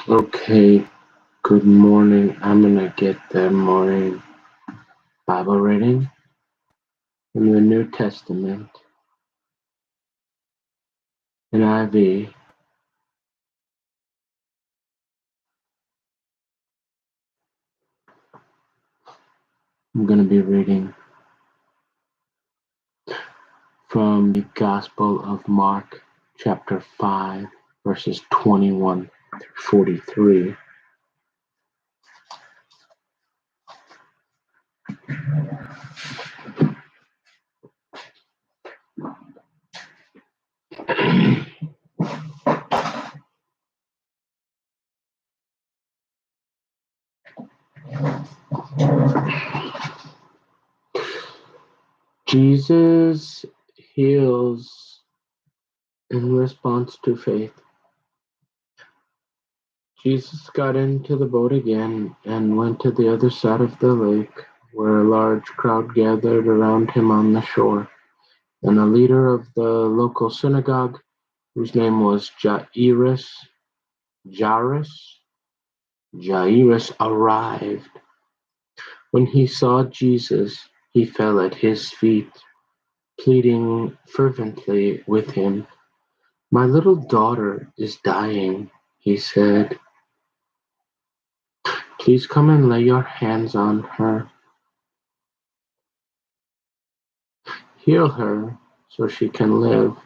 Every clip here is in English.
Okay, good morning. I'm gonna get the morning Bible reading from the New Testament, NIV. I'm gonna be reading from the Gospel of Mark, chapter 5, verses 21 through 43. Jesus heals in response to faith. Jesus got into the boat again and went to the other side of the lake, where a large crowd gathered around him on the shore. And a leader of the local synagogue, whose name was Jairus, arrived. When he saw Jesus, he fell at his feet, pleading fervently with him. "My little daughter is dying," he said. "Please come and lay your hands on her. Heal her so she can live."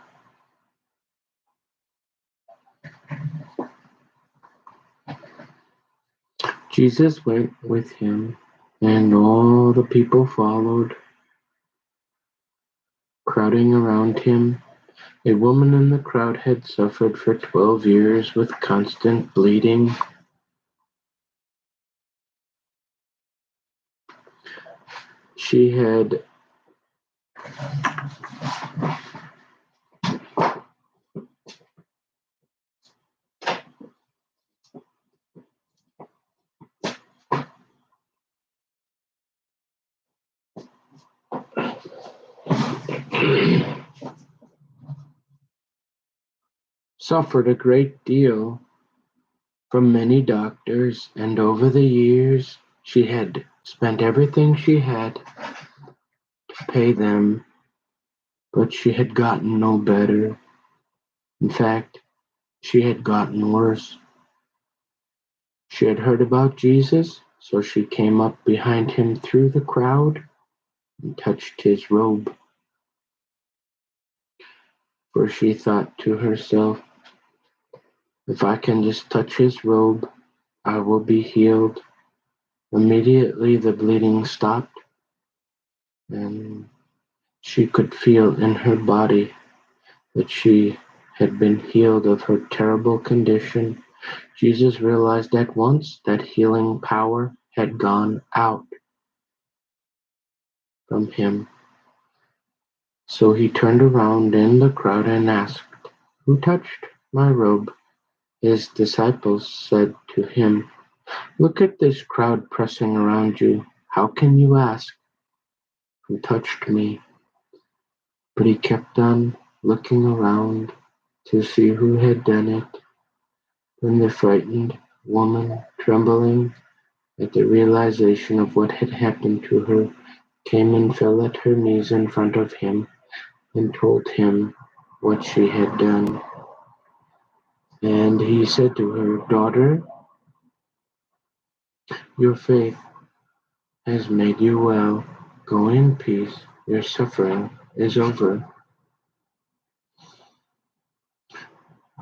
Jesus went with him, and all the people followed, crowding around him. A woman in the crowd had suffered for 12 years with constant bleeding. She had suffered a great deal from many doctors, and over the years she had spent everything she had to pay them, but she had gotten no better. In fact, she had gotten worse. She had heard about Jesus, so she came up behind him through the crowd and touched his robe, for she thought to herself, "If I can just touch his robe, I will be healed." Immediately the bleeding stopped, and she could feel in her body that she had been healed of her terrible condition. Jesus realized at once that healing power had gone out from him. So he turned around in the crowd and asked, "Who touched my robe?" His disciples said to him, "Look at this crowd pressing around you. How can you ask, 'Who touched me?'" But he kept on looking around to see who had done it. Then the frightened woman, trembling at the realization of what had happened to her, came and fell at her knees in front of him and told him what she had done. And he said to her, "Daughter, your faith has made you well. Go in peace. Your suffering is over."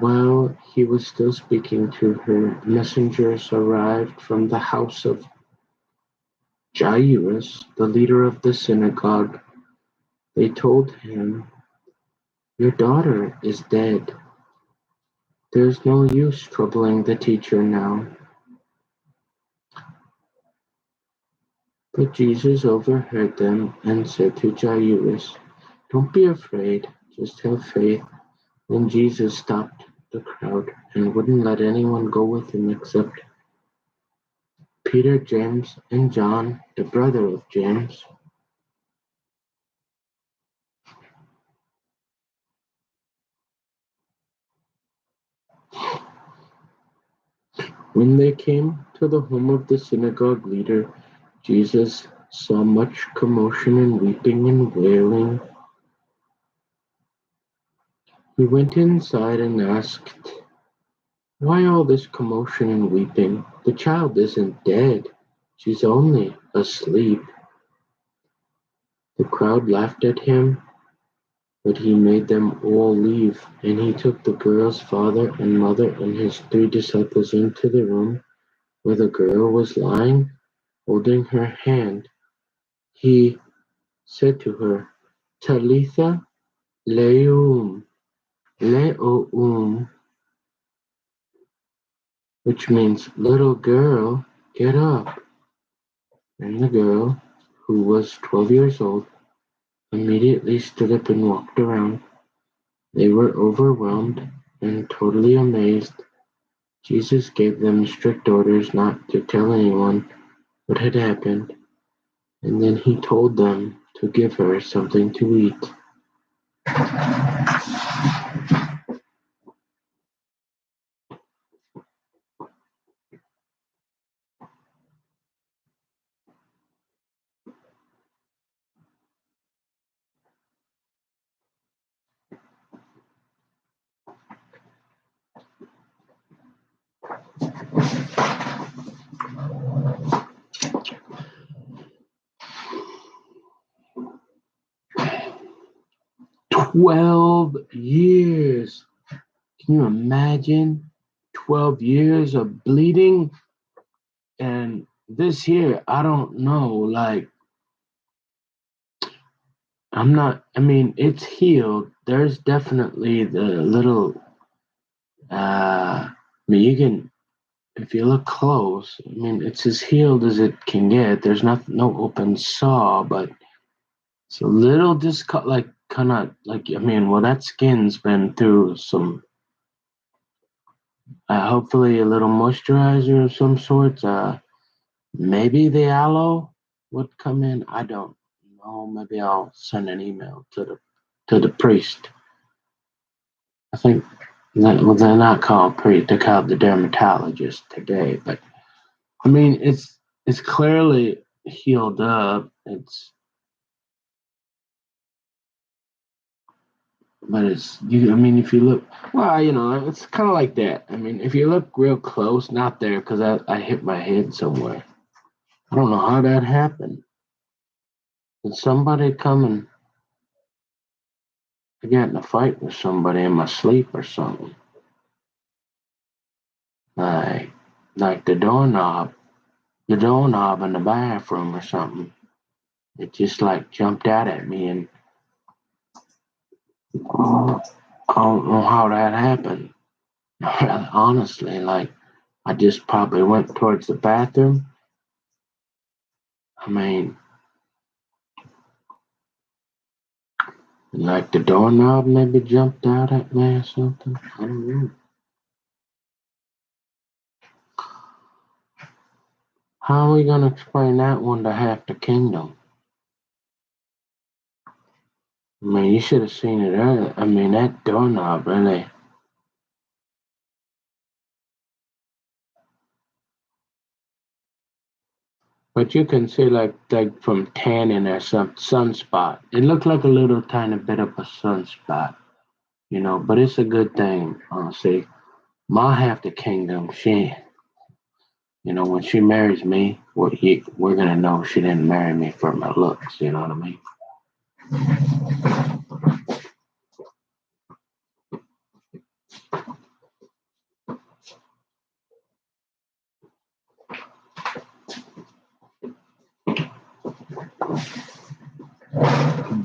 While he was still speaking to her, messengers arrived from the house of Jairus, the leader of the synagogue. They told him, "Your daughter is dead. There's no use troubling the teacher now." But Jesus overheard them and said to Jairus, "Don't be afraid, just have faith." Then Jesus stopped the crowd and wouldn't let anyone go with him except Peter, James, and John, the brother of James. When they came to the home of the synagogue leader, Jesus saw much commotion and weeping and wailing. He went inside and asked, "Why all this commotion and weeping? The child isn't dead. She's only asleep." The crowd laughed at him, but he made them all leave, and he took the girl's father and mother and his 3 disciples into the room where the girl was lying. Holding her hand, he said to her, "Talitha leum," leum, which means, "Little girl, get up." And the girl, who was 12 years old, immediately stood up and walked around. They were overwhelmed and totally amazed. Jesus gave them strict orders not to tell anyone what had happened, and then he told them to give her something to eat. 12 years! Can you imagine 12 years of bleeding? And this here, I don't know, like, it's healed. There's definitely the little, you can, if you look close, it's as healed as it can get. There's no open saw, but it's a little like, kind of, like, well, that skin's been through some, hopefully a little moisturizer of some sort. Maybe the aloe would come in. I don't know. Maybe I'll send an email to the priest. I think well, they're not called priest. They're called the dermatologist today. But it's clearly healed up. It's you. If you look, well, it's kind of like that. If you look real close, not there because I hit my head somewhere. I don't know how that happened. Did somebody come and I got in a fight with somebody in my sleep or something? Like, like the doorknob in the bathroom or something. It just like jumped out at me, and I don't know how that happened. Honestly, like I just probably went towards the bathroom. I mean, like the doorknob maybe jumped out at me or something. I don't know. How are we gonna explain that one to half the kingdom? You should have seen it earlier. That doorknob really. But you can see like from tanning or some sunspot. It looked like a little tiny bit of a sunspot, but it's a good thing. See, my half the kingdom, when she marries me, we're gonna know she didn't marry me for my looks. You know what I mean?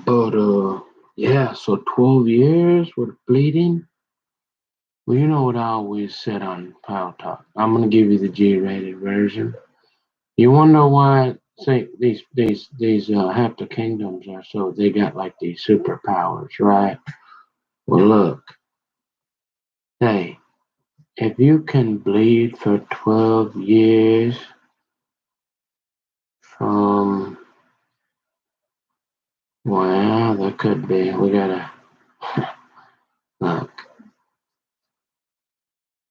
But yeah. So 12 years with bleeding. Well, you know what I always said on Power Talk. I'm gonna give you the G-rated version. You wonder why say these half the kingdoms are so they got like these superpowers, right? Well, look, hey, if you can bleed for 12 years from, well, there could be. We gotta look.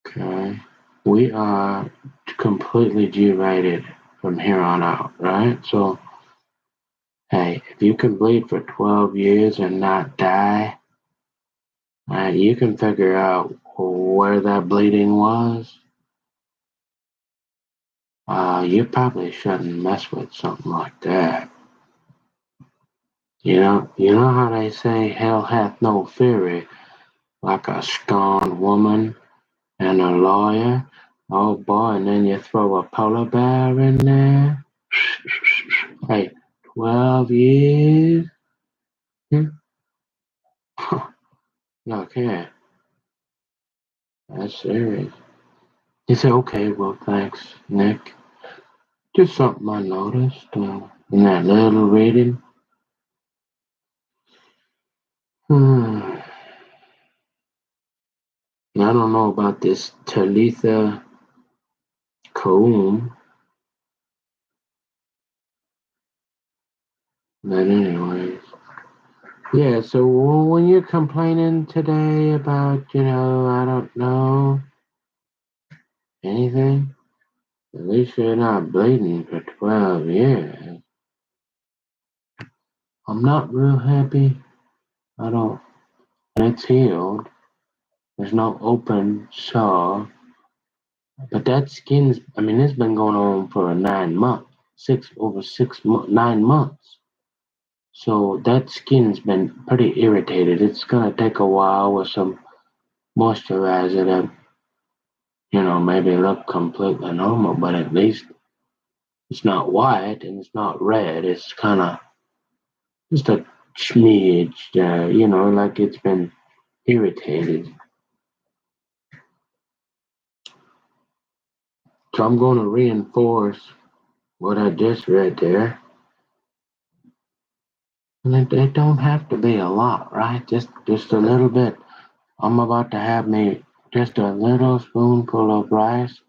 Okay. we are completely G-rated from here on out, right? So, hey, if you can bleed for 12 years and not die, you can figure out where that bleeding was. You probably shouldn't mess with something like that. You know how they say hell hath no fury, like a scorned woman and a lawyer. Oh boy, and then you throw a polar bear in there. Hey, 12 years? Look here, that's serious. He said, okay, well, thanks, Nick. Just something I noticed in that little reading. I don't know about this Talitha Koum, but anyways. Yeah, so when you're complaining today about, I don't know, anything, at least you're not bleeding for 12 years. I'm not real happy. I don't, and it's healed. There's no open sore. But that skin's, I mean, it's been going on for 9 months, 9 months. So that skin's been pretty irritated. It's gonna take a while with some moisturizer to, maybe look completely normal, but at least it's not white and it's not red. It's kind of just a smidge, like it's been irritated. So I'm going to reinforce what I just read there. And it don't have to be a lot, right? Just a little bit. I'm about to have me just a little spoonful of rice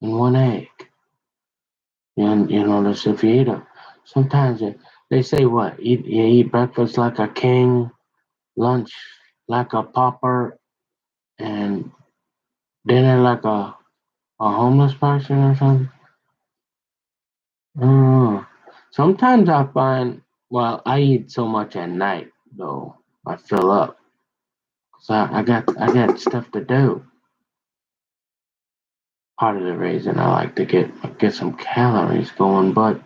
and one egg. And this if you eat them. Sometimes they say what? You eat breakfast like a king, lunch like a pauper, and dinner like a homeless person or something. Oh. Sometimes I find, well, I eat so much at night though. I fill up. So I got stuff to do. Part of the reason I like to get some calories going, but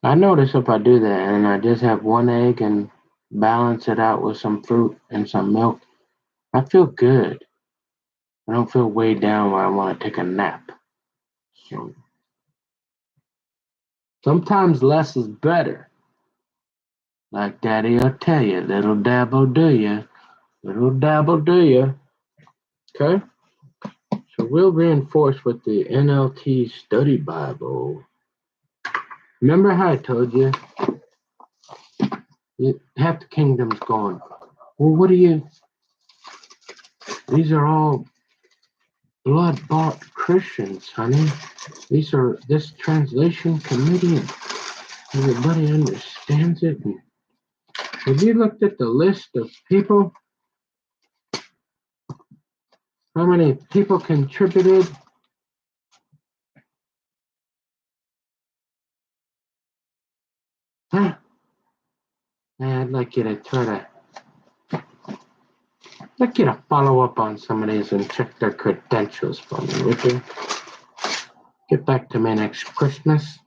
I notice if I do that and I just have one egg and balance it out with some fruit and some milk, I feel good. I don't feel weighed down where I want to take a nap. So sometimes less is better. Like Daddy will tell you, little dabble do you, little dabble do you. Okay? So we'll reinforce with the NLT Study Bible. Remember how I told you half the kingdom's going, well, what do you, these are all blood-bought Christians, honey. This translation committee, and everybody understands it. And have you looked at the list of people? How many people contributed? Huh? I'd like you to follow up on some of these and check their credentials for me, would you? Get back to me next Christmas.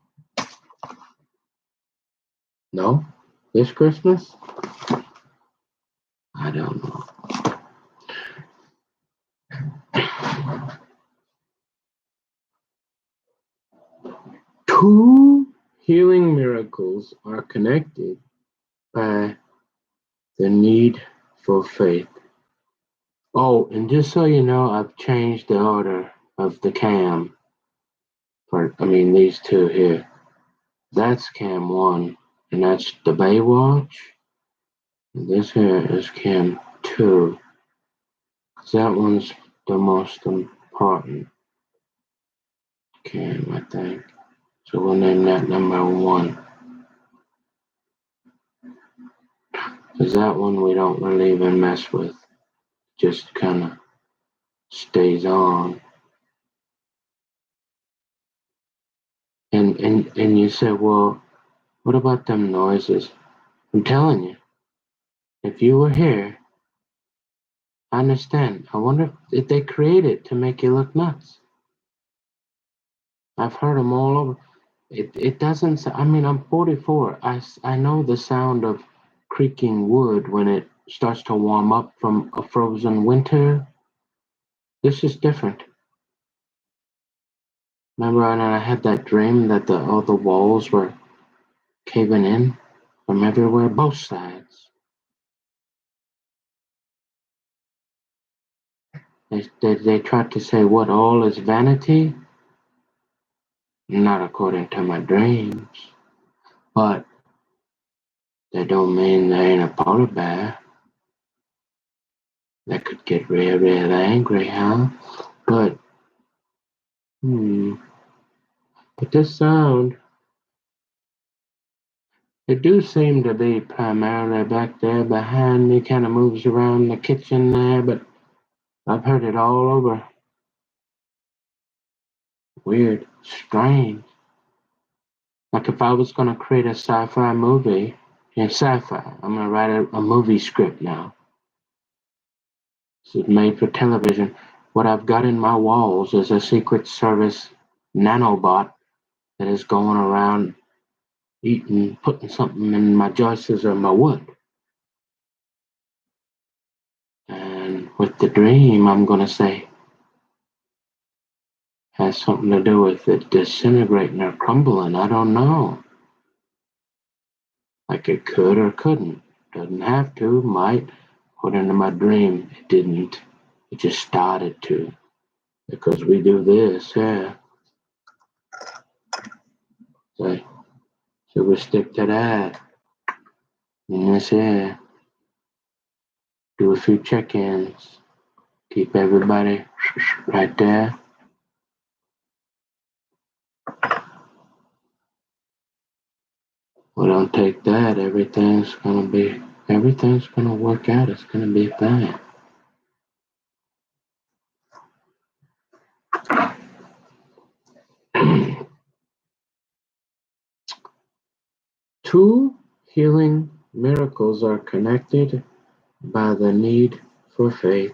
No? This Christmas? I don't know. Two healing miracles are connected by the need for faith. Oh, and just so you know, I've changed the order of the cam these two here. That's cam one, and that's the Baywatch. And this here is cam two, because that one's the most important cam, I think. So we'll name that number one. Because that one we don't really even mess with. Just kind of stays on. And you say, well, what about them noises? I'm telling you, if you were here, I understand. I wonder if they created to make you look nuts. I've heard them all over. It doesn't. I mean, I'm 44. I know the sound of creaking wood when it starts to warm up from a frozen winter. This is different. Remember when I had that dream that all the walls were caving in from everywhere, both sides. They tried to say what all is vanity, not according to my dreams, but that don't mean there ain't a polar bear that could get real, real angry, huh? But but this sound, it do seem to be primarily back there behind me, kind of moves around the kitchen there, but I've heard it all over. Weird, strange. Like if I was gonna create a sci-fi movie, in sci-fi, I'm gonna write a movie script now. This is made for television. What I've got in my walls is a Secret Service nanobot that is going around eating, putting something in my joists or my wood. And with the dream, I'm gonna say has something to do with it disintegrating or crumbling. I don't know. Like it could or couldn't. Doesn't have to. Might. According to my dream, it didn't. It just started to. Because we do this, yeah. So, so we stick to that. In this here. Do a few check-ins. Keep everybody right there. We don't take that. Everything's gonna work out. It's gonna be fine. Two healing miracles are connected by the need for faith.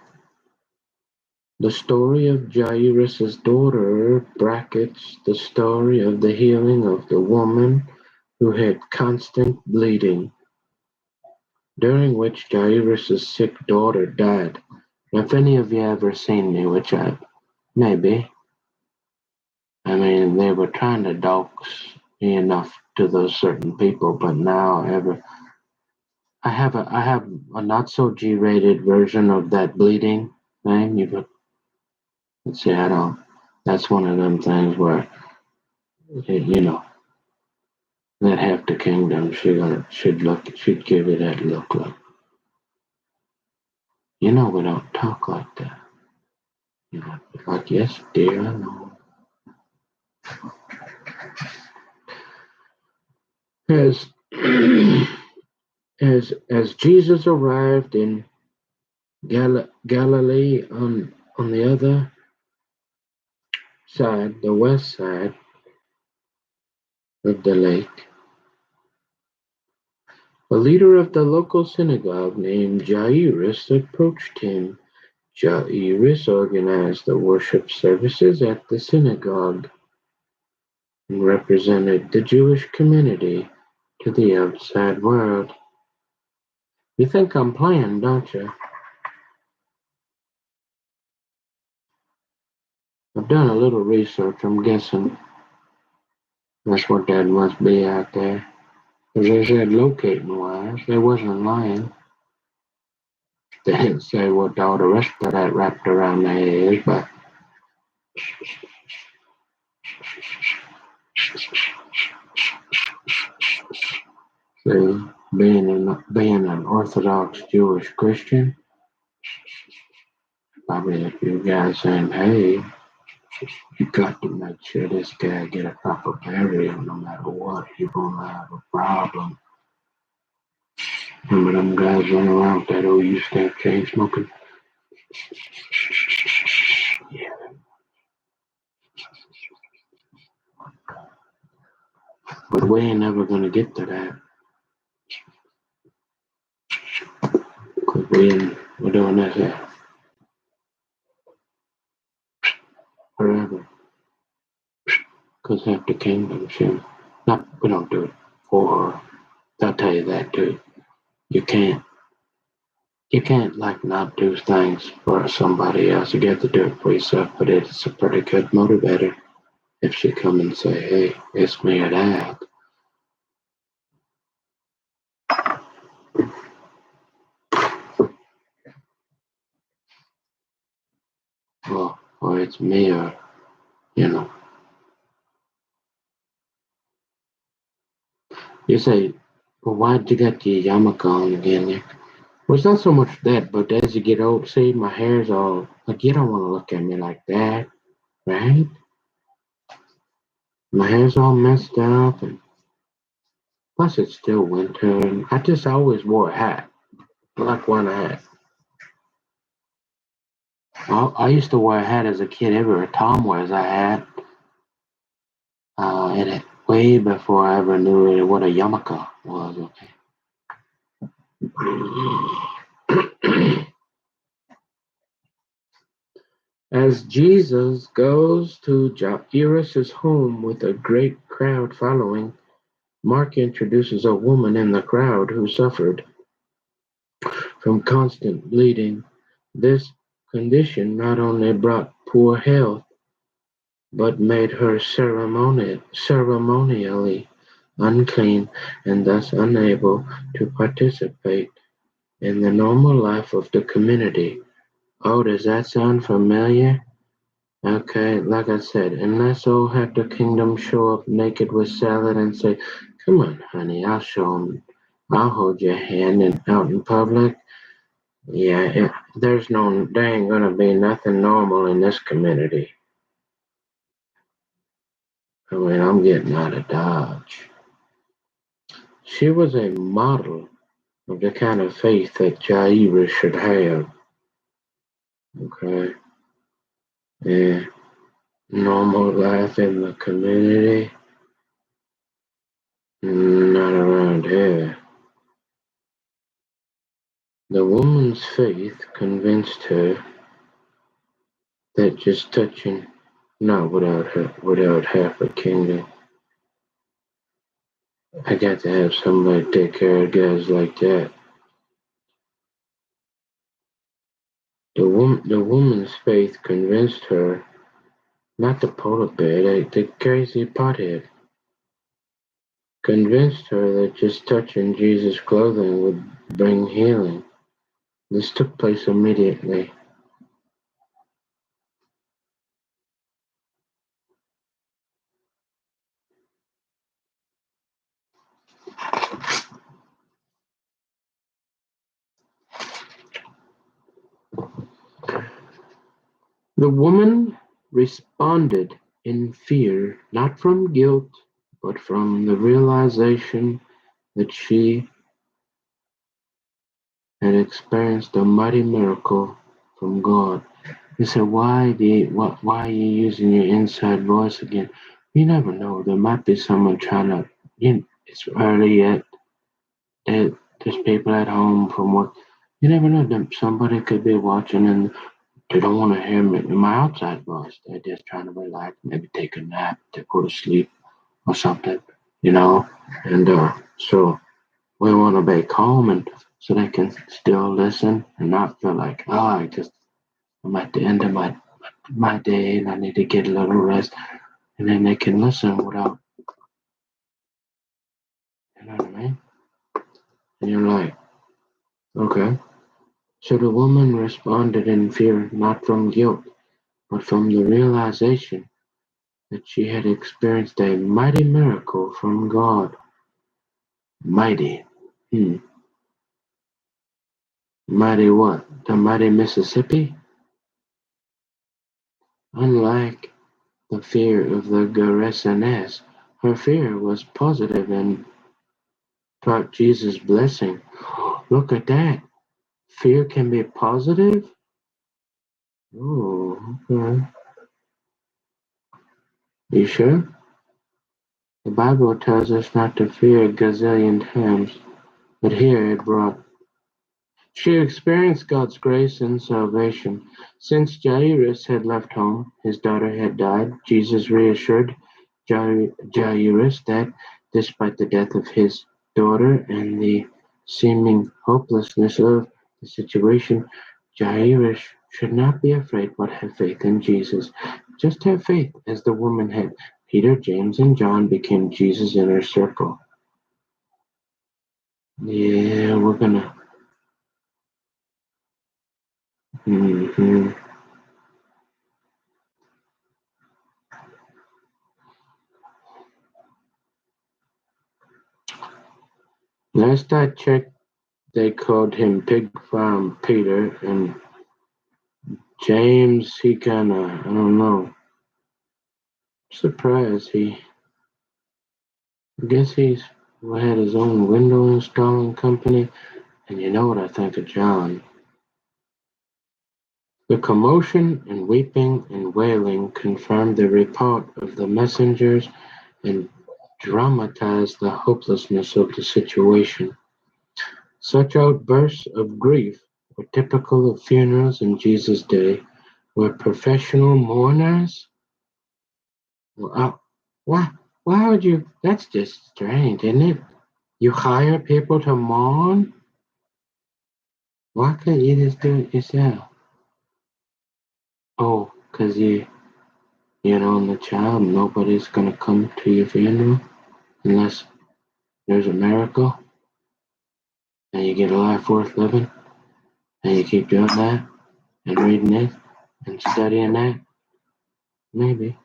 The story of Jairus' daughter brackets the story of the healing of the woman who had constant bleeding, during which Jairus' sick daughter died. Now, if any of you ever seen me, which maybe, I mean, they were trying to dox me enough to those certain people, but now I have a not so G-rated version of that bleeding thing. Let's see, I don't. That's one of them things where you know that half the kingdom should give you that look like we don't talk like that. Like yes, dear, I know. As as Jesus arrived in Galilee on the other side, the west side of the lake, a leader of the local synagogue named Jairus approached him. Jairus organized the worship services at the synagogue and represented the Jewish community to the outside world. You think I'm playing, don't you? I've done a little research. I'm guessing that's what that must be out there. As I said, locating wise, they wasn't lying. They didn't say what all the rest of that wrapped around their ears, but see, being an Orthodox Jewish Christian, probably a few guys saying, "Hey, you got to make sure this guy get a proper burial, no matter what. You're gonna have a problem." Remember them guys running around with that old used to have chain smoking? Yeah. But we ain't never gonna get to that. Because we're doing this here forever. Because half the kingdom, shit. Not, we don't do it for her. I'll tell you that too. You can't like not do things for somebody else. You get to do it for yourself, but it's a pretty good motivator if she come and say, "Hey, it's me or that." Or it's me, or you know. You say, "Well, why'd you get the yarmulke on again?" Well, it's not so much that, but as you get old, see, my hair's all like you don't want to look at me like that, right? My hair's all messed up, and plus it's still winter, and I just always wore a hat. I like wearing a hat. I used to wear a hat as a kid. Everywhere Tom wears a hat, and it way before I ever knew what a yarmulke was. Okay. As Jesus goes to Jairus' home with a great crowd following, Mark introduces a woman in the crowd who suffered from constant bleeding. This condition not only brought poor health, but made her ceremonially unclean and thus unable to participate in the normal life of the community. Oh, does that sound familiar? Okay, like I said, unless old half the kingdom show up naked with salad and say, "Come on, honey, I'll show 'em. I'll hold your hand out in public." Yeah, there ain't gonna be nothing normal in this community. I mean, I'm getting out of Dodge. She was a model of the kind of faith that Jairus should have. Okay, yeah, normal life in the community, not around here. The woman's faith convinced her that just touching, not without half a kingdom. I got to have somebody take care of guys like that. The woman's faith convinced her, not the polar bear, the crazy pothead, convinced her that just touching Jesus' clothing would bring healing. This took place immediately. The woman responded in fear, not from guilt, but from the realization that she had experienced a mighty miracle from God. He said, why are you using your inside voice again? You never know. There might be someone trying to, it's early yet. There's people at home from work. You never know. Somebody could be watching and they don't want to hear my outside voice. They're just trying to relax, maybe take a nap, to go to sleep or something, you know? And so we want to be calm and so they can still listen and not feel like, I'm at the end of my day and I need to get a little rest. And then they can listen without, you know what I mean? And you're like, okay. So the woman responded in fear, not from guilt, but from the realization that she had experienced a mighty miracle from God. Mighty. Hmm. Mighty what? The mighty Mississippi? Unlike the fear of the Gerasenes, her fear was positive and brought Jesus' blessing. Look at that. Fear can be positive? Oh, okay. You sure? The Bible tells us not to fear a gazillion times, but here it brought. She experienced God's grace and salvation. Since Jairus had left home, his daughter had died. Jesus reassured Jairus that, despite the death of his daughter and the seeming hopelessness of the situation, Jairus should not be afraid but have faith in Jesus. Just have faith as the woman had. Peter, James, and John became Jesus' inner circle. Yeah, we're gonna. Mhm. Last I checked, they called him Pig Farm Peter, and James, he kinda, I don't know, surprised. I guess he's had his own window installing company, and you know what I think of John. The commotion and weeping and wailing confirmed the report of the messengers and dramatized the hopelessness of the situation. Such outbursts of grief were typical of funerals in Jesus' day, where professional mourners. Well, why? Why would you? That's just strange, isn't it? You hire people to mourn. Why can't you just do it yourself? Oh, 'cause you know, the child, nobody's gonna come to your funeral unless there's a miracle and you get a life worth living, and you keep doing that and reading this and studying that. Maybe.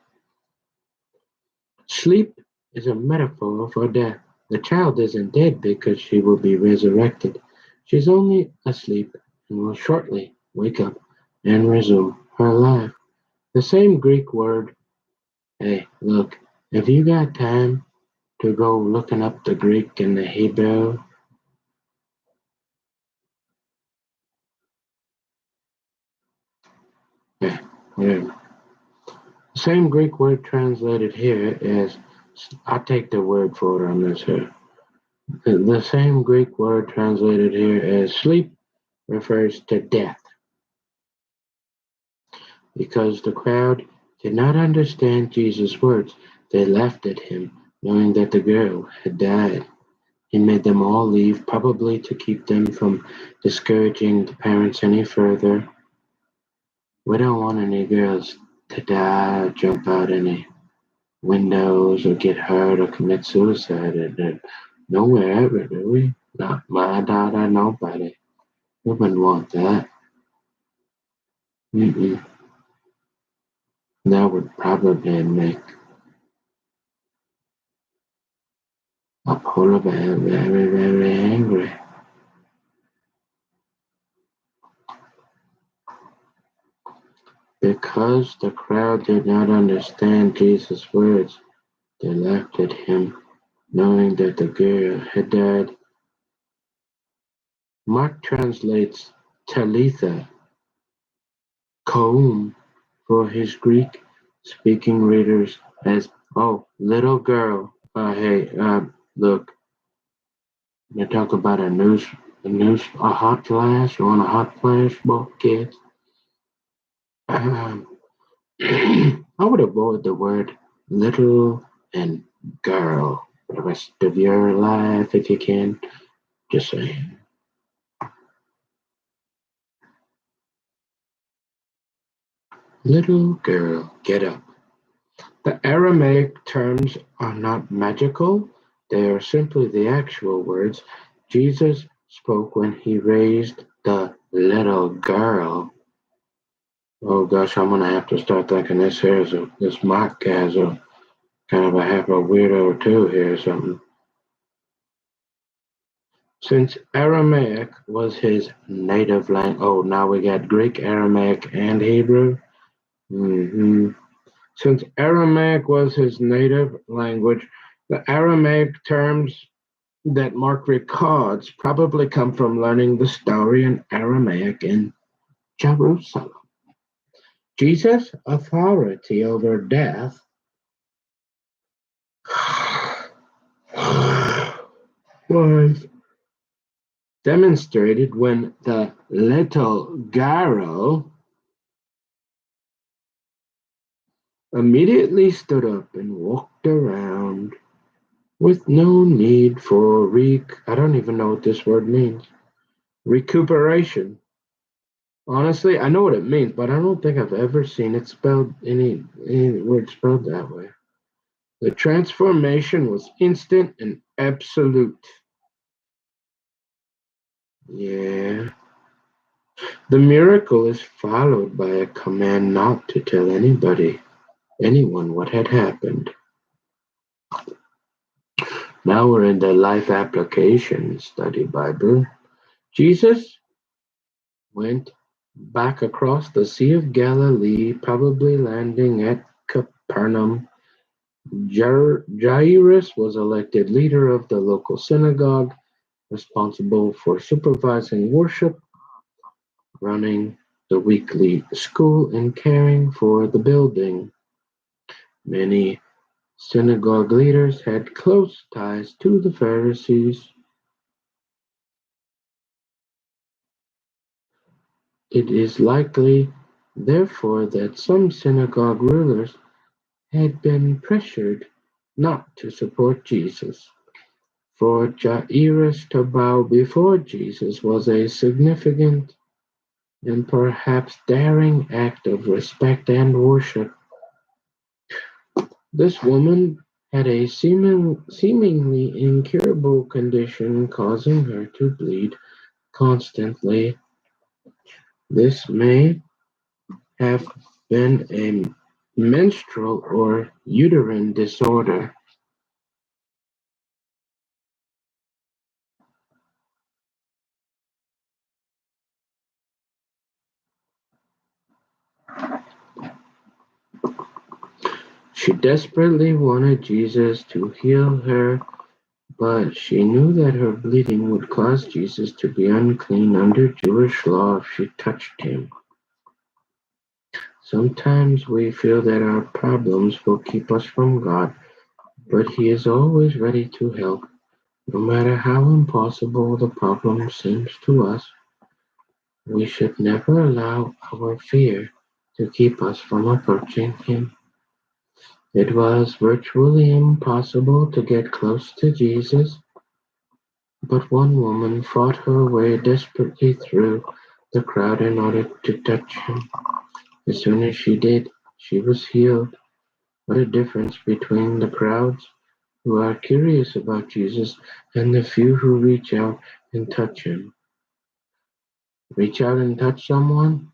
Sleep is a metaphor for death. The child isn't dead because she will be resurrected. She's only asleep and will shortly wake up and resume her life. The same Greek word. Hey, look, if you got time to go looking up the Greek and the Hebrew, yeah, whatever. The same Greek word translated here as, I'll take the word for it on this here. The same Greek word translated here as sleep refers to death. Because the crowd did not understand Jesus' words, they laughed at him, knowing that the girl had died. He made them all leave, probably to keep them from discouraging the parents any further. We don't want any girls to die or jump out any windows or get hurt or commit suicide nowhere ever, do we? Not my daughter, nobody. We wouldn't want that. Mm-mm. That would probably make a polar bear very, very angry. Because the crowd did not understand Jesus' words, they laughed at him, knowing that the girl had died. Mark translates Talitha koum for his Greek-speaking readers as, "Oh, little girl." Hey, look, you talk about a hot flash. You want a hot flash, both kids? Um, I would avoid the word little and girl for the rest of your life if you can. Just saying. Little girl, get up. The Aramaic terms are not magical, they are simply the actual words Jesus spoke when he raised the little girl. Oh gosh, I'm gonna have to start thinking this Mark guy's a kind of a half a weirdo too here or something. Since Aramaic was his native language, oh, now we got Greek, Aramaic, and Hebrew. hmm Since Aramaic was his native language, the Aramaic terms that Mark records probably come from learning the story in Aramaic in Jerusalem. Jesus' authority over death was demonstrated when the little girl immediately stood up and walked around with no need for I don't even know what this word means. Recuperation. Honestly, I know what it means, but I don't think I've ever seen it spelled any word spelled that way. The transformation was instant and absolute. Yeah. The miracle is followed by a command not to tell anyone what had happened. Now we're in the life application study Bible. Jesus went back across the Sea of Galilee, probably landing at Capernaum. Jairus was elected leader of the local synagogue, responsible for supervising worship, running the weekly school, and caring for the building. Many synagogue leaders had close ties to the Pharisees. It is likely, therefore, that some synagogue rulers had been pressured not to support Jesus. For Jairus to bow before Jesus was a significant and perhaps daring act of respect and worship. This woman had a seemingly incurable condition causing her to bleed constantly. This may have been a menstrual or uterine disorder. She desperately wanted Jesus to heal her, but she knew that her bleeding would cause Jesus to be unclean under Jewish law if she touched him. Sometimes we feel that our problems will keep us from God, but He is always ready to help, no matter how impossible the problem seems to us. We should never allow our fear to keep us from approaching Him. It was virtually impossible to get close to Jesus, but one woman fought her way desperately through the crowd in order to touch Him. As soon as she did, she was healed. What a difference between the crowds who are curious about Jesus and the few who reach out and touch Him. Reach out and touch someone?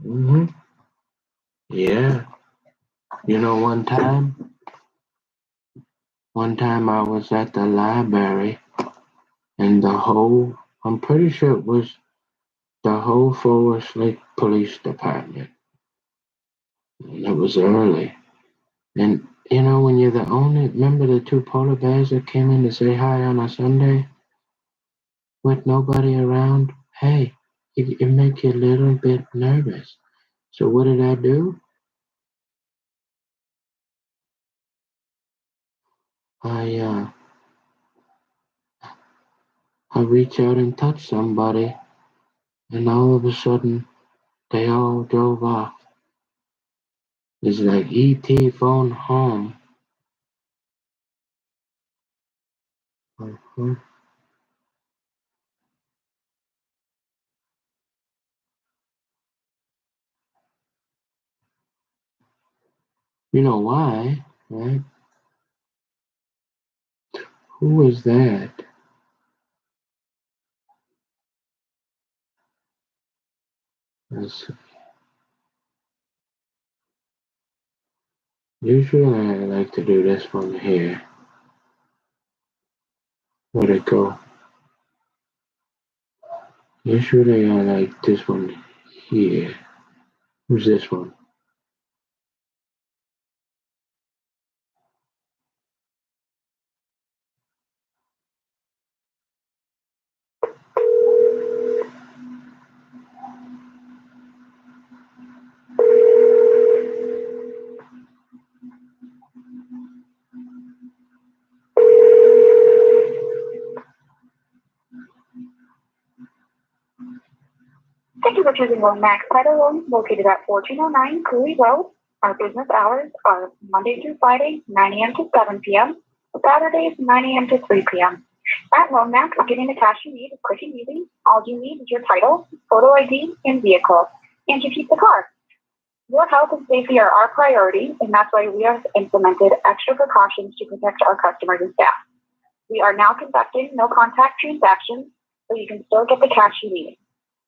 hmm Yeah. You know, one time I was at the library and I'm pretty sure it was the whole Forest Lake Police Department. And it was early. And when you're the only, remember the two polar bears that came in to say hi on a Sunday with nobody around? Hey, it makes you a little bit nervous. So what did I do? I uh, I reached out and touched somebody, and all of a sudden they all drove off. It's like E.T. phone home. Mhm. You know why, right? Who was that? That's, usually I like to do this one here. Where'd it go? Usually I like this one here. Who's this one? for choosing Loan Max Title Loan located at 1409 Cooley Road. Our business hours are Monday through Friday, 9 a.m. to 7 p.m. Saturdays, 9 a.m. to 3 p.m. At Loan Max, getting the cash you need is quick and easy. All you need is your title, photo ID, and vehicle, and you keep the car. Your health and safety are our priority, and that's why we have implemented extra precautions to protect our customers and staff. We are now conducting no-contact transactions, so you can still get the cash you need.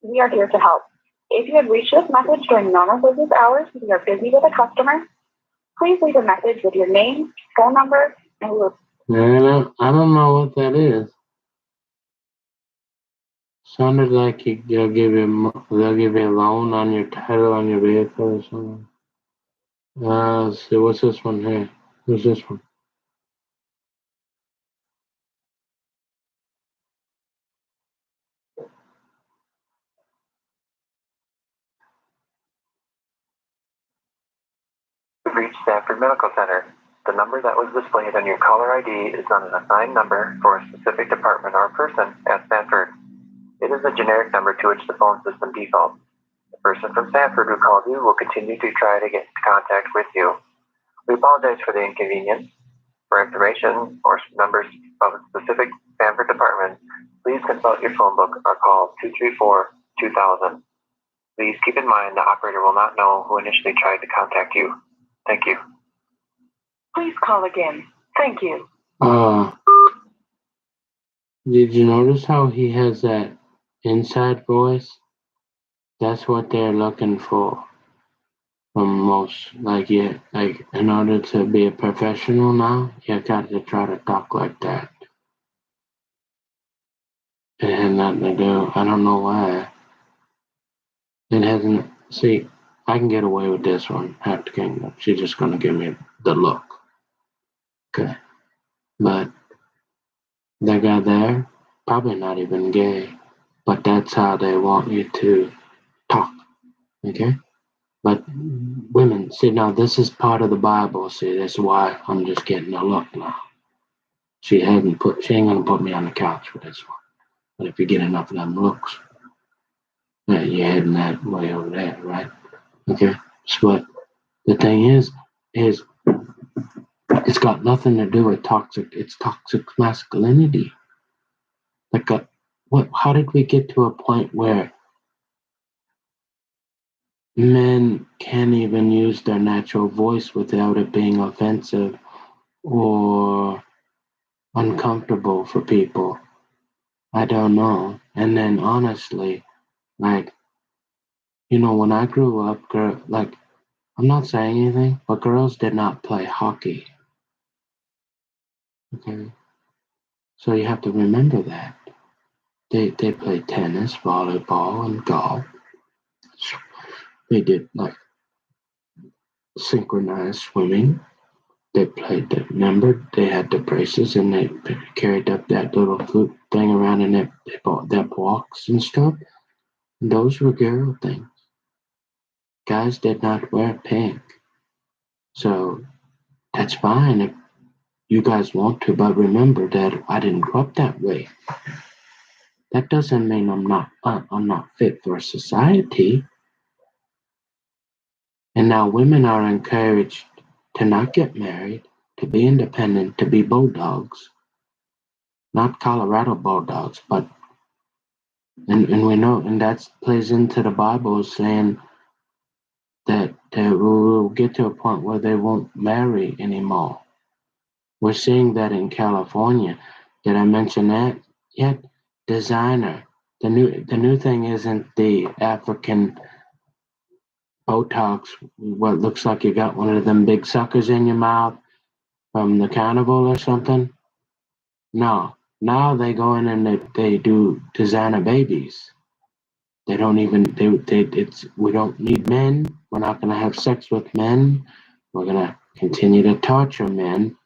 We are here to help. If you have reached this message during normal business hours and you are busy with a customer, please leave a message with your name, phone number, and we will. I don't know what that is. Sounded like they'll give you a loan on your title on your vehicle or something. Let's see, what's this one here? Who's this one? You've reached Sanford Medical Center. The number that was displayed on your caller ID is not an assigned number for a specific department or person at Sanford. It is a generic number to which the phone system defaults. The person from Sanford who called you will continue to try to get into contact with you. We apologize for the inconvenience. For information or numbers of a specific Sanford department, please consult your phone book or call 234-2000. Please keep in mind the operator will not know who initially tried to contact you. Thank you. Please call again. Thank you. Did you notice how he has that inside voice? That's what they're looking for from most. Like, in order to be a professional now, you got to try to talk like that. It had nothing to do. I don't know why. It hasn't. See, I can get away with this one. Half the kingdom. She's just gonna give me the look. Okay. But that guy there, probably not even gay. But that's how they want you to talk. Okay? But women, see, now this is part of the Bible. See, that's why I'm just getting a look now. She ain't gonna put me on the couch for this one. But if you get enough of them looks, yeah, you're heading that way over there, right? Okay? So the thing is it's got nothing to do with toxic masculinity. Like how did we get to a point where men can't even use their natural voice without it being offensive or uncomfortable for people? I don't know. And then honestly, like, when I grew up, I'm not saying anything, but girls did not play hockey. Okay? So you have to remember that. They played tennis, volleyball, and golf. They did like synchronized swimming. They played remember, they had the braces and they carried up that little flute thing around and they bought that walks and stuff. And those were girl things. Guys did not wear pink. So that's fine if you guys want to, but remember that I didn't grow up that way. That doesn't mean I'm not fit for society. And now women are encouraged to not get married, to be independent, to be bulldogs. Not Colorado bulldogs, but and we know, and that plays into the Bible saying that we'll get to a point where they won't marry anymore. We're seeing that in California. Did I mention that yet? Designer. The new thing isn't the African Botox, what looks like you got one of them big suckers in your mouth from the carnival or something. No. Now they go in and they do designer babies. They don't even we don't need men. We're not gonna have sex with men. We're gonna continue to torture men,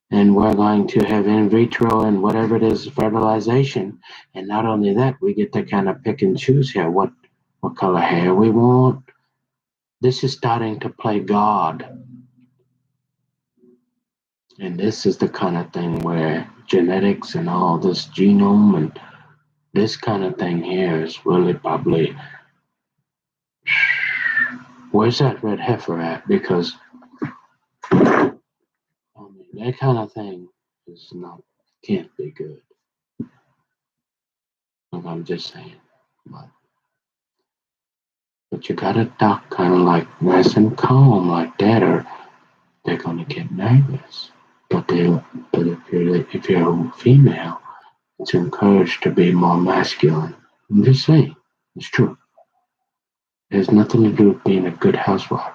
and we're going to have in vitro and whatever it is fertilization. And not only that, we get to kind of pick and choose here what color hair we want. This is starting to play God. And this is the kind of thing where genetics and all this genome and this kind of thing here is really probably where's that red heifer at? Because I mean, that kind of thing can't be good. Like, I'm just saying. But you gotta talk kind of like nice and calm like that, or they're gonna get nervous. But if you're a female, it's encouraged to be more masculine. I'm just saying, it's true. It has nothing to do with being a good housewife.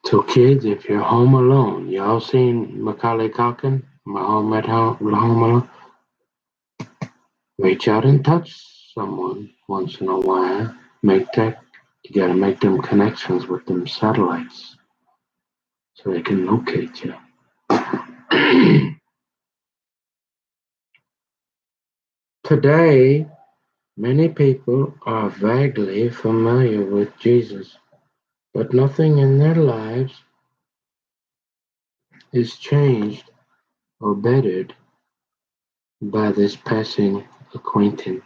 So kids, if you're home alone, y'all seen Macaulay Culkin? Home Alone? Reach out and touch someone once in a while. You gotta make them connections with them satellites so they can locate you. Today, many people are vaguely familiar with Jesus, but nothing in their lives is changed or bettered by this passing acquaintance.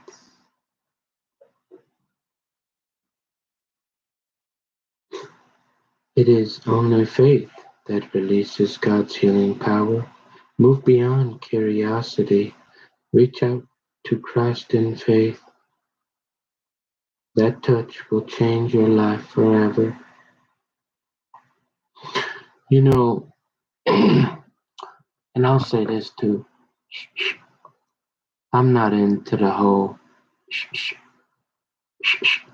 It is only faith that releases God's healing power. Move beyond curiosity. Reach out to Christ in faith. That touch will change your life forever. You know, and I'll say this too. I'm not into the whole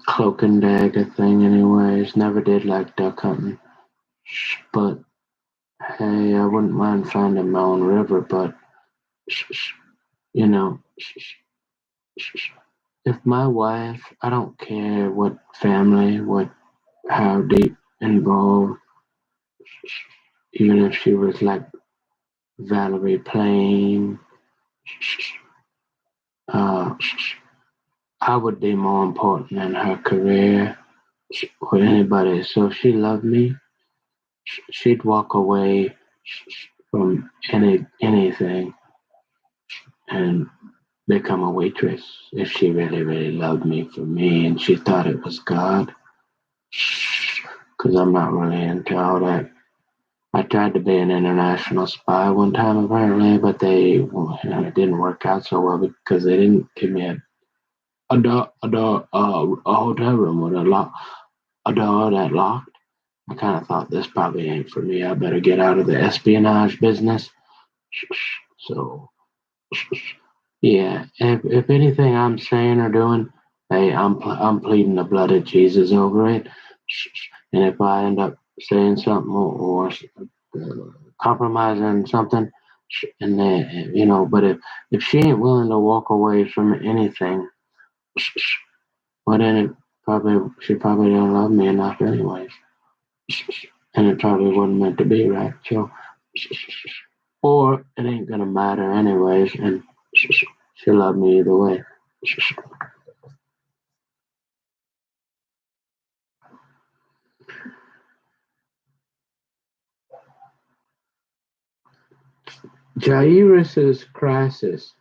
cloak and dagger thing anyways. Never did like duck hunting. But hey, I wouldn't mind finding my own river, but you know, if my wife, I don't care what family, how deep involved, even if she was like Valerie Plame, I would be more important than her career or anybody. So if she loved me, she'd walk away from anything and become a waitress if she really, really loved me for me and she thought it was God. Because I'm not really into all that. I tried to be an international spy one time apparently, but it didn't work out so well because they didn't give me a hotel room with a door that locked. I kind of thought this probably ain't for me. I better get out of the espionage business. So, yeah, if anything I'm saying or doing, hey, I'm pleading the blood of Jesus over it. And if I end up saying something or compromising something, and then but if she ain't willing to walk away from anything, well then she probably don't love me enough anyways. And it probably wasn't meant to be, right? So, or it ain't gonna matter anyways, and she'll love me either way. Jairus' crisis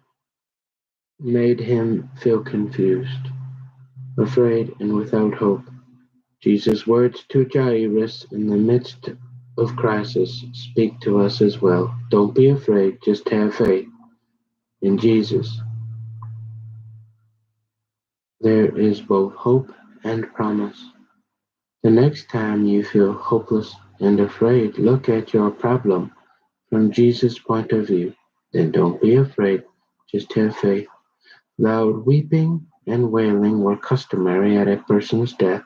made him feel confused, afraid, and without hope. Jesus' words to Jairus in the midst of crisis speak to us as well. Don't be afraid, just have faith. In Jesus, there is both hope and promise. The next time you feel hopeless and afraid, look at your problem from Jesus' point of view. Then don't be afraid, just have faith. Loud weeping and wailing were customary at a person's death.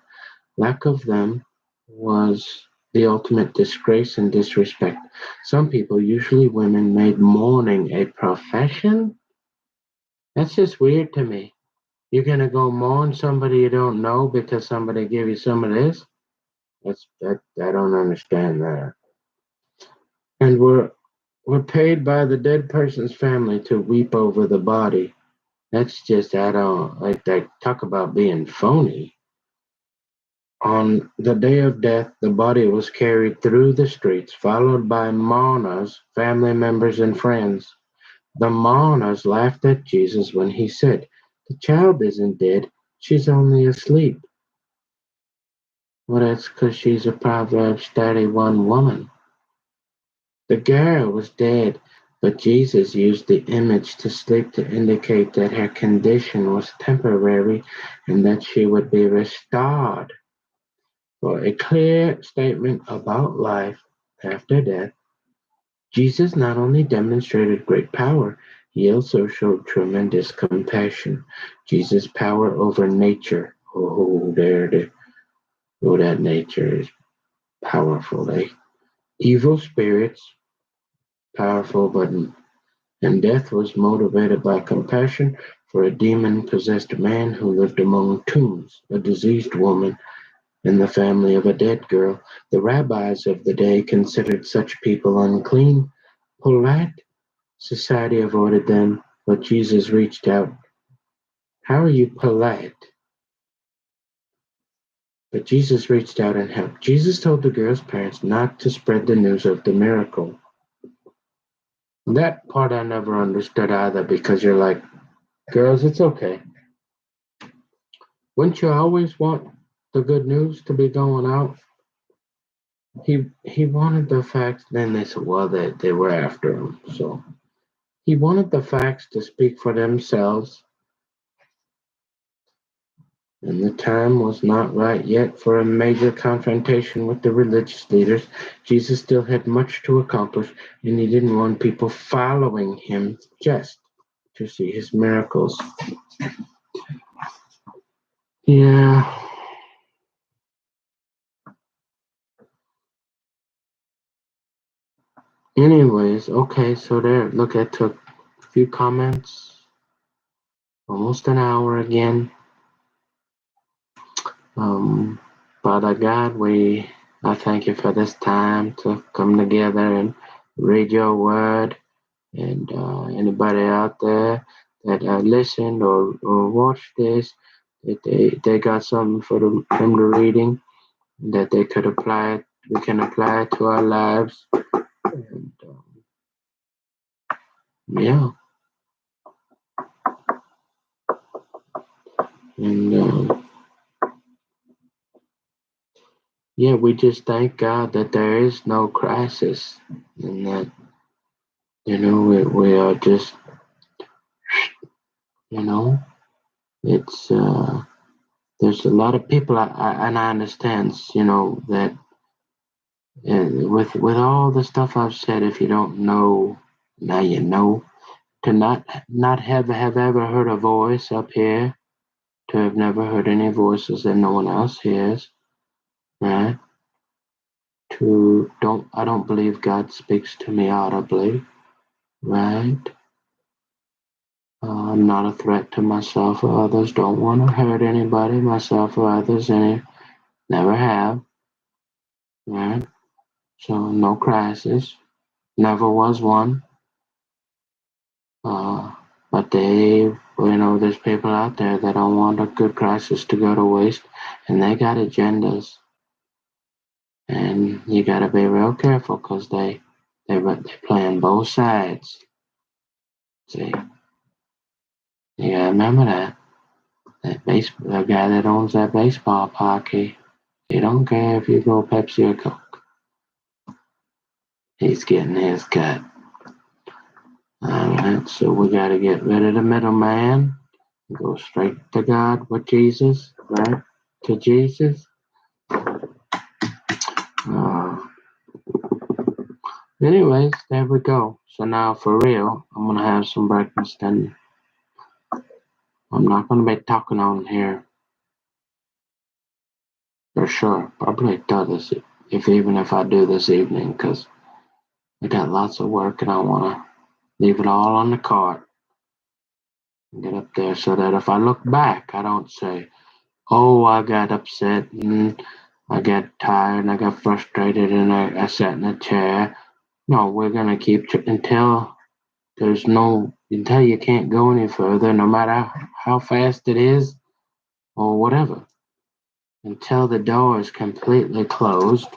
Lack of them was the ultimate disgrace and disrespect. Some people, usually women, made mourning a profession. That's just weird to me. You're gonna go mourn somebody you don't know because somebody gave you some of this? I don't understand that. And were paid by the dead person's family to weep over the body. That's just I don't like that talk about being phony. On the day of death, the body was carried through the streets, followed by mourners, family members, and friends. The mourners laughed at Jesus when he said, "The child isn't dead, she's only asleep." Well, that's 'cause she's a Proverbs 31 woman. The girl was dead, but Jesus used the image to sleep to indicate that her condition was temporary and that she would be restored. For a clear statement about life after death, Jesus not only demonstrated great power, he also showed tremendous compassion. Jesus' power over nature. That nature is powerful. Evil spirits, powerful, but and death was motivated by compassion for a demon-possessed man who lived among tombs, a diseased woman, and the family of a dead girl. The rabbis of the day considered such people unclean. Polite society avoided them, but Jesus reached out. How are you polite? But Jesus reached out and helped. Jesus told the girl's parents not to spread the news of the miracle. That part I never understood either because you're like, girls, it's okay. Wouldn't you always want the good news to be going out? He wanted the facts. Then they said, well, they were after him. So he wanted the facts to speak for themselves, and the time was not right yet for a major confrontation with the religious leaders. Jesus still had much to accomplish, and he didn't want people following him just to see his miracles. Yeah. Anyways, okay, so there. Look, I took a few comments, almost an hour again. Um, Father God, I thank you for this time to come together and read your word. And anybody out there that listened or watched this, that they got something from the reading that they could apply it. We can apply it to our lives. And yeah, and yeah, we just thank God that there is no crisis, and that we are just you know it's there's a lot of people and I understand that with all the stuff I've said, if you don't know, now you know. To not have ever heard a voice up here, to have never heard any voices that no one else hears, right? To don't I don't believe God speaks to me audibly, right? I'm not a threat to myself or others. Don't want to hurt anybody, myself or others, and never have, right? So no crisis, never was one. Uh, but there's people out there that don't want a good crisis to go to waste, and they got agendas, and you got to be real careful because they're playing both sides. See, you got to remember that guy that owns that baseball park, he don't care if you go Pepsi or Coke. He's getting his cut. All right, so we got to get rid of the middleman. Go straight to God with Jesus, right? To Jesus. Uh, Anyways, there we go. So now for real, I'm gonna have some breakfast and I'm not gonna be talking on here for sure. Probably do this even if I do this evening because I got lots of work and I wanna leave it all on the cart and get up there so that if I look back, I don't say, "Oh, I got upset and I got tired and I got frustrated and I sat in a chair." No, we're gonna keep until until you can't go any further, no matter how fast it is or whatever. Until the door is completely closed,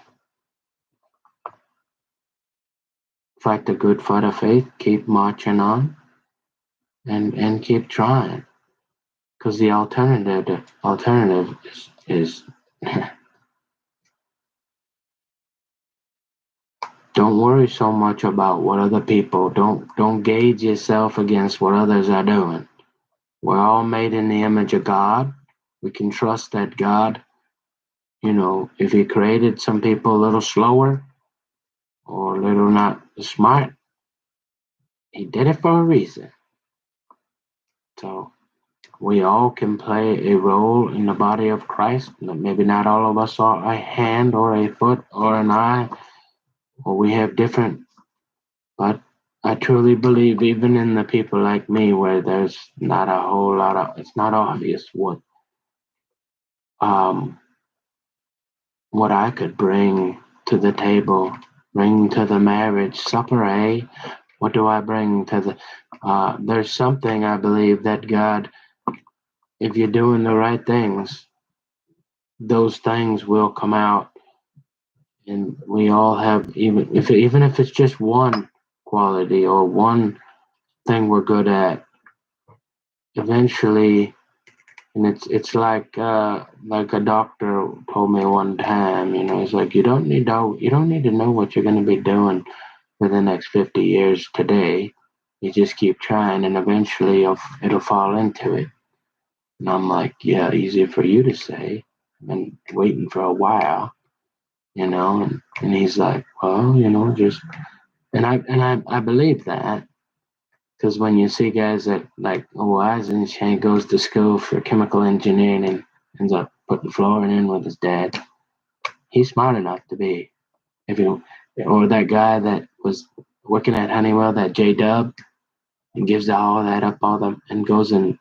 fight the good fight of faith, keep marching on, and keep trying. Because the alternative is don't worry so much about what other people don't gauge yourself against what others are doing. We're all made in the image of God. We can trust that God, if He created some people a little slower or a little not smart, He did it for a reason. So we all can play a role in the body of Christ. Maybe not all of us are a hand or a foot or an eye, or we have different, but I truly believe even in the people like me where there's not a whole lot of, it's not obvious um, what I could bring to the table, bring to the marriage supper, eh? What do I bring to there's something I believe that God, if you're doing the right things, those things will come out, and we all have, even if it's just one quality or one thing we're good at, eventually. And it's like a doctor told me one time, he's like, you don't need to know what you're going to be doing for the next 50 years today. You just keep trying, and eventually it'll fall into it. And I'm like, yeah, easy for you to say. I've been waiting for a while, and he's like, well, just, and I believe that. Because when you see guys that, like, Eisenstein goes to school for chemical engineering and ends up putting flooring in with his dad, he's smart enough to be. Or that guy that was working at Honeywell, that J Dub, and gives all that up, and goes and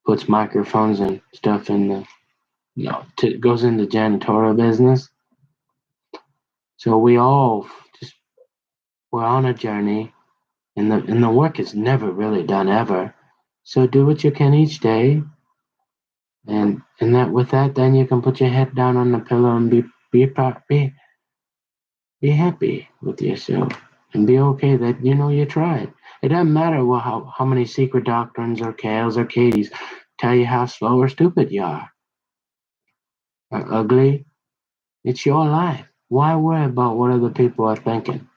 puts microphones and stuff in goes into janitorial business. So we're on a journey, and the work is never really done ever. So do what you can each day. And that with that, then you can put your head down on the pillow and be happy with yourself and be okay that you tried. It doesn't matter how many secret doctrines or Kales or Katies tell you how slow or stupid you are or ugly. It's your life. Why worry about what other people are thinking?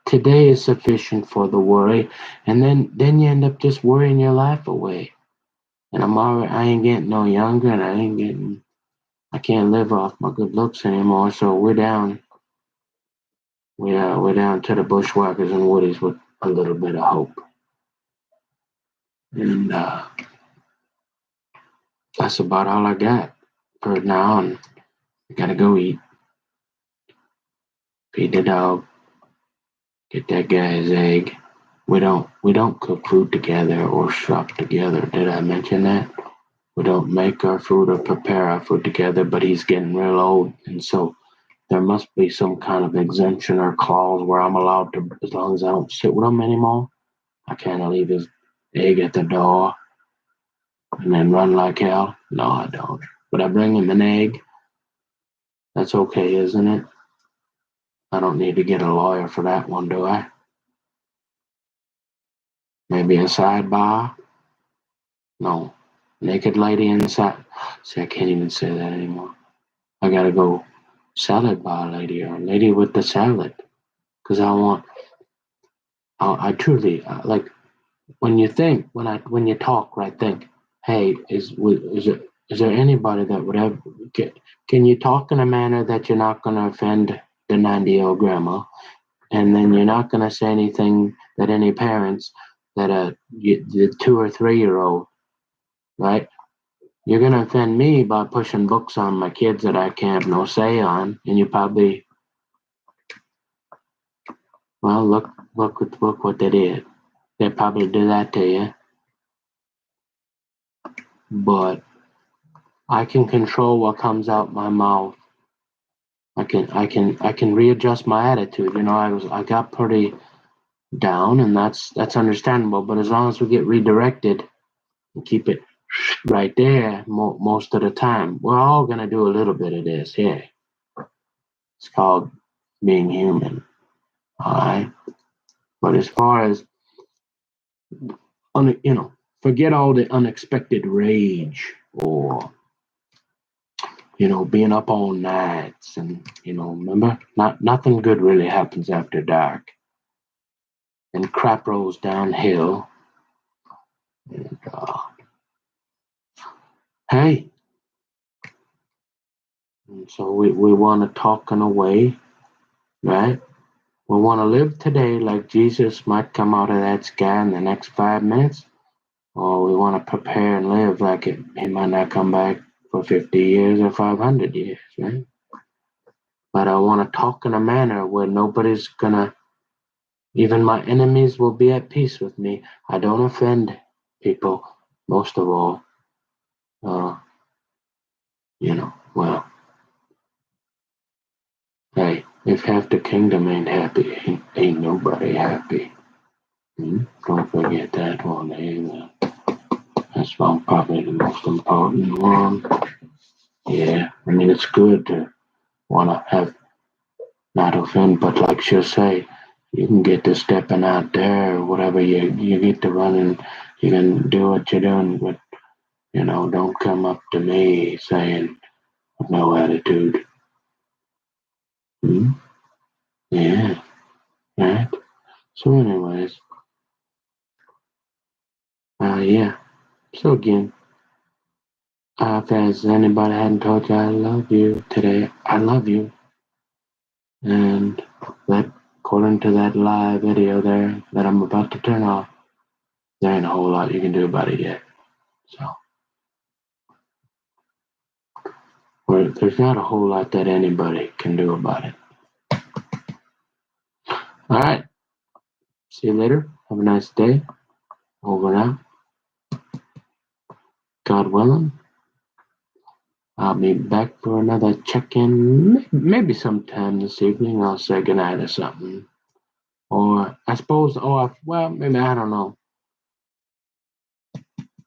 Today is sufficient for the worry, and then you end up just worrying your life away. And I ain't getting no younger, and I can't live off my good looks anymore, so we're down. We're down to the bushwhackers and woodies with a little bit of hope. And that's about all I got for now. And I gotta go eat, feed the dog, get that guy his egg. We don't cook food together or shop together. Did I mention that? We don't make our food or prepare our food together. But he's getting real old, and so there must be some kind of exemption or clause where I'm allowed to, as long as I don't sit with him anymore. I can't leave his egg at the door and then run like hell. No, I don't. But I bring him an egg. That's okay, isn't it? I don't need to get a lawyer for that one, do I? Maybe a sidebar? No. Naked lady inside. See, I can't even say that anymore. I gotta go salad bar lady or lady with the salad. Because I truly, like, when you talk, right, think, hey, is there anybody that would ever can you talk in a manner that you're not going to offend the 90-year-old grandma, and then you're not going to say anything that any parents that the 2 or 3-year-old, right? You're going to offend me by pushing books on my kids that I can't have no say on, and you probably, well, look what they did. They probably do that to you, but I can control what comes out my mouth, I can readjust my attitude. I got pretty down, and that's understandable. But as long as we get redirected and keep it right there most of the time, we're all gonna do a little bit of this. Yeah, it's called being human. All right. But as far as forget all the unexpected rage or being up all nights and remember, nothing good really happens after dark, and crap rolls downhill. And hey, and so we want to talk in a way, right? We want to live today like Jesus might come out of that sky in the next 5 minutes, or we want to prepare and live like he might not come back for 50 years or 500 years, right? But I want to talk in a manner where nobody's gonna, even my enemies will be at peace with me. I don't offend people, most of all. Well, hey, if half the kingdom ain't happy, ain't nobody happy. Don't forget that one either. That's probably the most important one. Yeah, I mean, it's good to want to have not offend, but like she'll say, you can get to stepping out there, or whatever, you get to running, you can do what you're doing, but, don't come up to me saying, no attitude. Yeah, right? So anyways, yeah. So again, if as anybody hadn't told you I love you today, I love you. And that, according to that live video there that I'm about to turn off, there ain't a whole lot you can do about it yet. So, there's not a whole lot that anybody can do about it. All right. See you later. Have a nice day. Over and out. God willing, I'll be back for another check-in. Maybe sometime this evening. I'll say goodnight or something. Or I suppose, maybe, I don't know.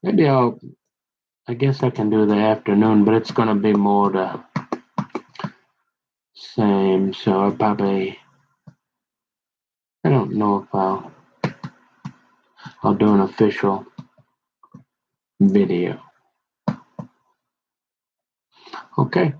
Maybe I guess I can do the afternoon, but it's going to be more the same. So I don't know if I'll do an official video. Okay.